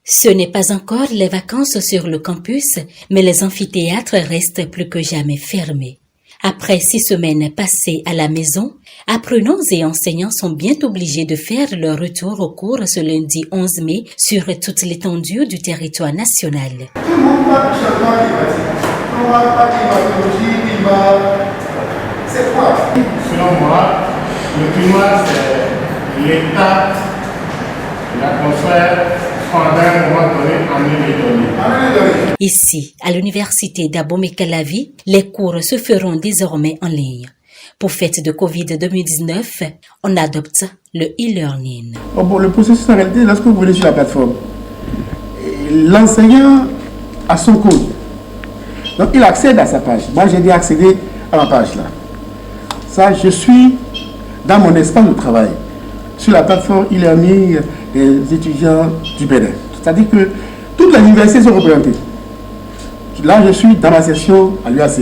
Ce n'est pas encore les vacances sur le campus, mais les amphithéâtres restent plus que jamais fermés. Après 6 semaines passées à la maison, apprenants et enseignants sont bien obligés de faire leur retour aux cours ce lundi 11 mai sur toute l'étendue du territoire national. Tout le monde parle du changement climatique. On va pas climatologie, climat. C'est quoi? Selon moi, le climat, c'est l'état de l'atmosphère pendant un moment donné en Nouvelle-Calédonie. Ici, à l'université d'Abomey-Calavi, les cours se feront désormais en ligne. Pour fête de Covid 2019, on adopte le e-learning. Le processus en réalité, lorsque vous venez sur la plateforme, l'enseignant a son code. Donc il accède à sa page. Moi j'ai déjà accédé à ma page là. Ça, je suis dans mon espace de travail. Sur la plateforme e-learning des étudiants du Bénin. C'est-à-dire que toutes les universités sont représentées. Là, je suis dans ma session à l'UAC.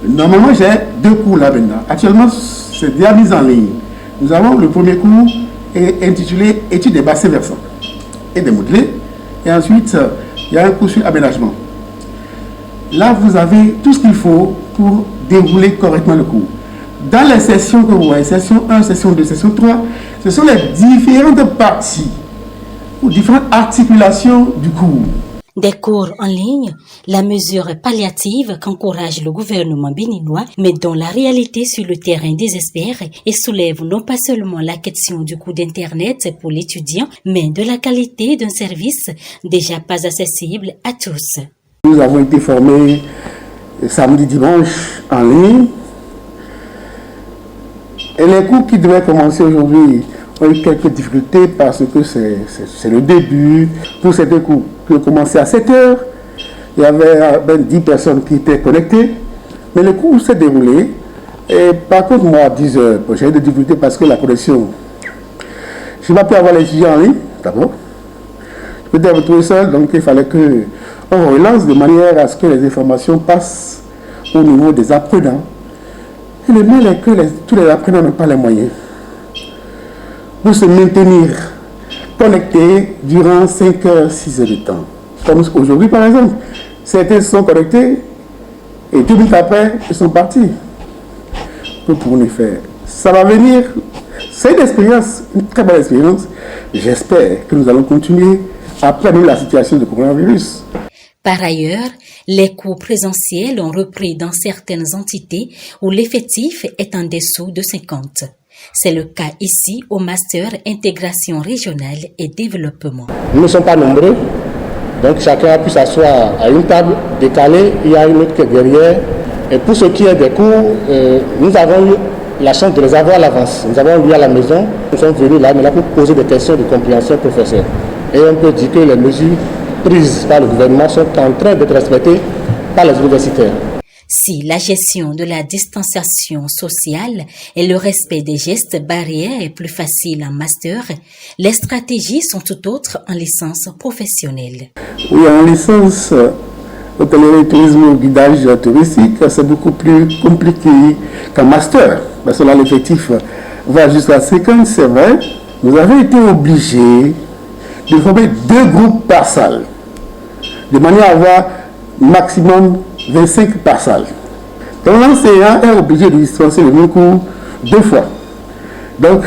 Normalement, j'ai 2 cours là maintenant. Actuellement, c'est déjà mis en ligne. Nous avons le premier cours intitulé Études des bassins versants et des modelés. Et ensuite, il y a un cours sur aménagement. Là, vous avez tout ce qu'il faut pour dérouler correctement le cours. Dans les sessions que vous voyez, session 1, session 2, session 3, ce sont les différentes parties ou différentes articulations du cours. Des cours en ligne, la mesure palliative qu'encourage le gouvernement béninois, mais dont la réalité sur le terrain désespère et soulève non pas seulement la question du coût d'Internet pour l'étudiant, mais de la qualité d'un service déjà pas accessible à tous. Nous avons été formés samedi, dimanche en ligne. Et les cours qui devaient commencer aujourd'hui ont eu quelques difficultés parce que c'est le début. Pour ces 2 cours qui ont commencé à 7 h, il y avait 10 personnes qui étaient connectées. Mais le cours s'est déroulé. Et par contre, moi, à 10 h, j'ai eu des difficultés parce que la connexion, je n'ai pas pu avoir les étudiants en ligne, d'abord. Je peux me retrouver seul, donc il fallait qu'on relance de manière à ce que les informations passent au niveau des apprenants. Et le mal est que tous les apprenants n'ont pas les moyens pour se maintenir connectés durant 5 h, 6 h de temps. Comme aujourd'hui par exemple, certains sont connectés et 2 minutes après, ils sont partis. Que pouvons-nous faire? Ça va venir. C'est une expérience, une très belle expérience. J'espère que nous allons continuer après même la situation de coronavirus. Par ailleurs, les cours présentiels ont repris dans certaines entités où l'effectif est en dessous de 50. C'est le cas ici au Master Intégration Régionale et Développement. Nous ne sommes pas nombreux, donc chacun a pu s'asseoir à une table décalée, il y a une autre qui est derrière. Et pour ce qui est des cours, nous avons eu la chance de les avoir à l'avance. Nous avons eu à la maison, nous sommes venus là, mais là pour poser des questions de compréhension professionnelle. Et on peut dire que les mesures prises par le gouvernement sont en train d'être respectées par les universitaires. Si la gestion de la distanciation sociale et le respect des gestes barrières est plus facile en master, les stratégies sont tout autres en licence professionnelle. Oui, en licence hôtellerie, tourisme, guidage touristique, c'est beaucoup plus compliqué qu'en master. Parce que là, l'effectif va jusqu'à 50, c'est vrai. Nous avons été obligés de former 2 groupes par salle, de manière à avoir maximum 25 par salle. Donc l'enseignant est obligé de dispenser le même cours 2 fois. Donc,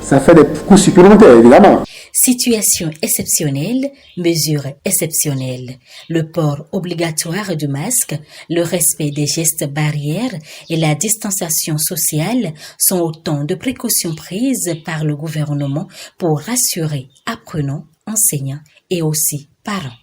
ça fait des coûts supplémentaires, évidemment. Situation exceptionnelle, mesures exceptionnelles. Le port obligatoire du masque, le respect des gestes barrières et la distanciation sociale sont autant de précautions prises par le gouvernement pour rassurer apprenants, enseignants et aussi parents.